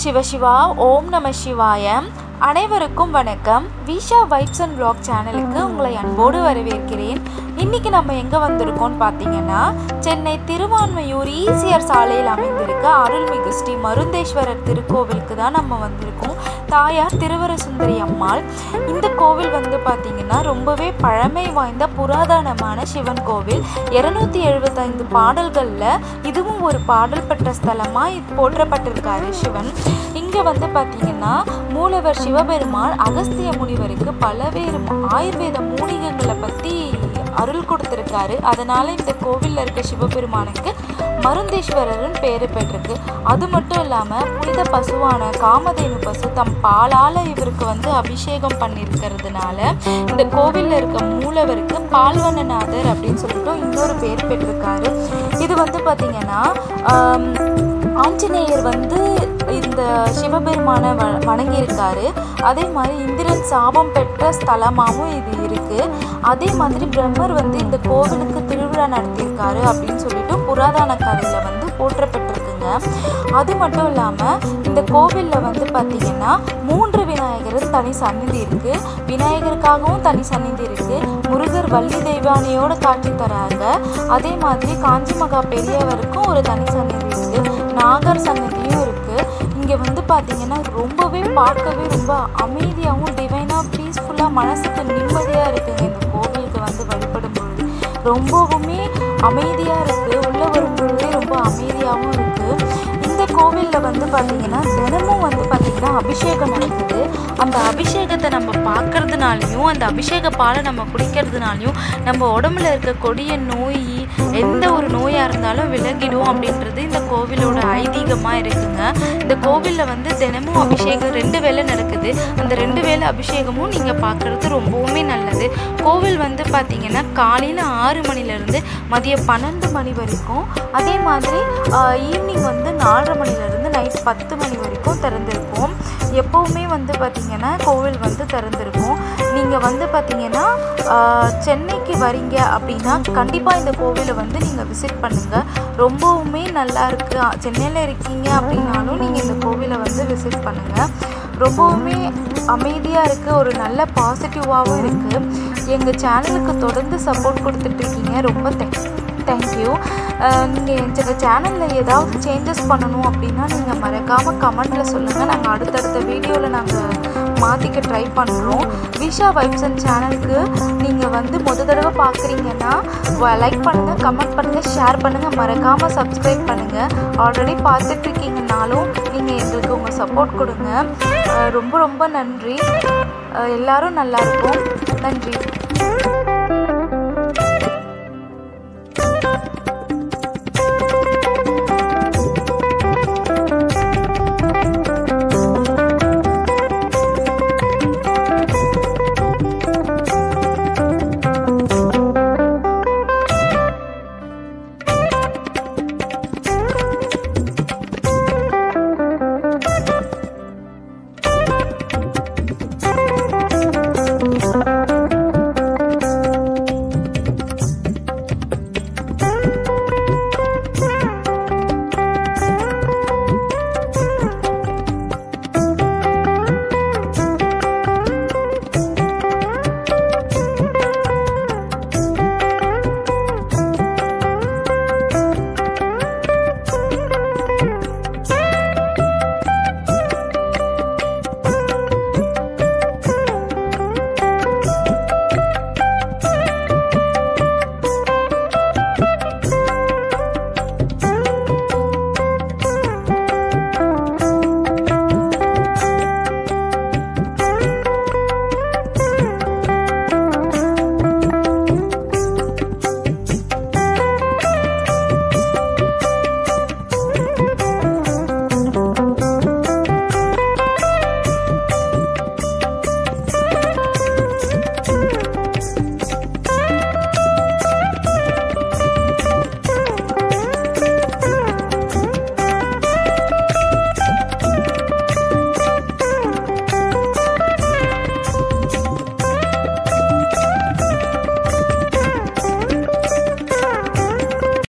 சிவ சிவா ஓம் நம சிவாய. அனைவருக்கும் வணக்கம். விஷா வைப்ஸ் அண்ட் vlog சேனலுக்கு உங்களை அன்போடு வரவேற்கிறேன். இன்றைக்கி நம்ம எங்கே வந்திருக்கோம்னு பார்த்தீங்கன்னா, சென்னை திருவான்மையூர் ஈசிஆர் சாலையில் அமைந்திருக்க அருள்மிகு ஸ்ரீ மருந்தேஸ்வரர் திருக்கோவிலுக்கு தான் நம்ம வந்திருக்கோம். தாயார் திருவரசுந்தரி அம்மாள். இந்த கோவில் வந்து பார்த்திங்கன்னா ரொம்பவே பழமை வாய்ந்த புராதனமான சிவன் கோவில். 275 பாடல்களில் இதுவும் ஒரு பாடல் பெற்ற ஸ்தலமாக போற்றப்பட்டிருக்காரு சிவன். இங்கே வந்து பார்த்திங்கன்னா மூலவர் சிவபெருமான் அகஸ்திய முனிவருக்கு பல்வேறு ஆயுர்வேத மூலிகைகளை பற்றி அருள் கொடுத்துருக்காரு. அதனால் இந்த கோவிலில் இருக்க சிவபெருமானுக்கு மருந்தேஸ்வரர்னு பேர் பெற்றிருக்கு. அது மட்டும் இல்லாமல் புனித பசுவான காமதேனு பசு தம் பாலால் இவருக்கு வந்து அபிஷேகம் பண்ணியிருக்கிறதுனால இந்த கோவிலில் இருக்க மூலவருக்கு பால்வண்ணநாதர் அப்படின்னு சொல்லிட்டு இன்னொரு பேர் பெற்றிருக்காரு. இது வந்து பார்த்திங்கன்னா ஆஞ்சநேயர் வந்து இந்த சிவபெருமானை வணங்கியிருக்காரு. அதே மாதிரி இந்திரன் சாபம் பெற்ற ஸ்தலமாகவும் இது இருக்குது. அதே மாதிரி பிரம்மர் வந்து இந்த கோவிலுக்கு திருவிழா நடத்தியிருக்காரு அப்படின்னு சொல்லிட்டு புராதன கதையில் வந்து போற்றப்பட்டிருக்குங்க. அது மட்டும் இல்லாமல் இந்த கோவிலில் வந்து பார்த்திங்கன்னா 3 விநாயகர் தனி சந்நிதி இருக்குது. விநாயகருக்காகவும் தனி சந்நிதி இருக்குது. முருகர் வள்ளி தெய்வானையோட காட்சி தராங்க. அதே மாதிரி காஞ்சி மகா பெரியவருக்கும் ஒரு தனி சந்நிதி இருக்குது. நாகர் சன்னதியும் இருக்குது. இங்கே வந்து பார்த்திங்கன்னா ரொம்பவே பார்க்கவே ரொம்ப அமைதியாகவும் டிவைனாக பீஸ்ஃபுல்லாக மனசுக்கு நிம்மதியாக இருக்குங்க. இந்த கோவிலுக்கு வந்து வழிபடும் பொழுது ரொம்பவுமே அமைதியாக இருக்குது. உள்ளே வரும் பொழுதே ரொம்ப அமைதியாகவும் இருக்குது. இந்த கோவிலில் வந்து பார்த்திங்கன்னா தினமும் வந்து பார்த்திங்கன்னா அபிஷேகம் நடக்குது. அந்த அபிஷேகத்தை நம்ம பார்க்கறதுனாலையும் அந்த அபிஷேக பாலை நம்ம குடிக்கிறதுனாலையும் நம்ம உடம்புல இருக்க கொடிய நோய் எந்த ஒரு நோயாக இருந்தாலும் விலகிடும் அப்படின்றது இந்த கோவிலோட ஐதீகமாக இருக்குங்க. இந்த கோவிலில் வந்து தினமும் அபிஷேகம் 2 வேளை நடக்குது. அந்த 2 வேளை அபிஷேகமும் நீங்கள் பார்க்குறது ரொம்பவுமே நல்லது. கோவில் வந்து பார்த்திங்கன்னா காலையில் 6 மணிலேருந்து மதியம் 12 மணி வரைக்கும், அதே மாதிரி ஈவினிங் வந்து 4:30 மணிலேருந்து நைட் 10 மணி வரைக்கும் திறந்திருக்கும். எப்போவுமே வந்து பார்த்திங்கன்னா கோவில் வந்து திறந்திருக்கும். நீங்கள் வந்து பார்த்திங்கன்னா சென்னைக்கு வரீங்க அப்படின்னா கண்டிப்பாக இந்த கோவிலை வந்து நீங்கள் விசிட் பண்ணுங்கள். ரொம்பவுமே நல்லா இருக்குது. சென்னையில் இருக்கீங்க அப்படின்னாலும் நீங்கள் இந்த கோவிலை வந்து விசிட் பண்ணுங்கள். ரொம்பவுமே அமைதியாக இருக்குது. ஒரு நல்ல பாசிட்டிவாகவும் இருக்குது. எங்கள் சேனலுக்கு தொடர்ந்து சப்போர்ட் கொடுத்துட்ருக்கீங்க. ரொம்ப தேங்க்யூ. நீங்கள் எங்கள் சேனலில் ஏதாவது சேஞ்சஸ் பண்ணணும் அப்படின்னா நீங்கள் மறக்காமல் கமெண்ட்டில் சொல்லுங்கள். நாங்கள் அடுத்தடுத்த வீடியோவில் நாங்கள் மாற்றிக்க ட்ரை பண்ணுறோம். விஷா வைப்ஸ் அண்ட் சேனலுக்கு நீங்கள் வந்து தடவை பார்க்குறீங்கன்னா லைக் பண்ணுங்கள், கமெண்ட் பண்ணுங்கள், ஷேர் பண்ணுங்கள், மறக்காமல் சப்ஸ்கிரைப் பண்ணுங்கள். ஆல்ரெடி பார்த்துட்ருக்கீங்கன்னாலும் நீங்கள் எங்களுக்கு உங்கள் சப்போர்ட் கொடுங்க. ரொம்ப ரொம்ப நன்றி. எல்லோரும் நல்லாயிருக்கும். நன்றி.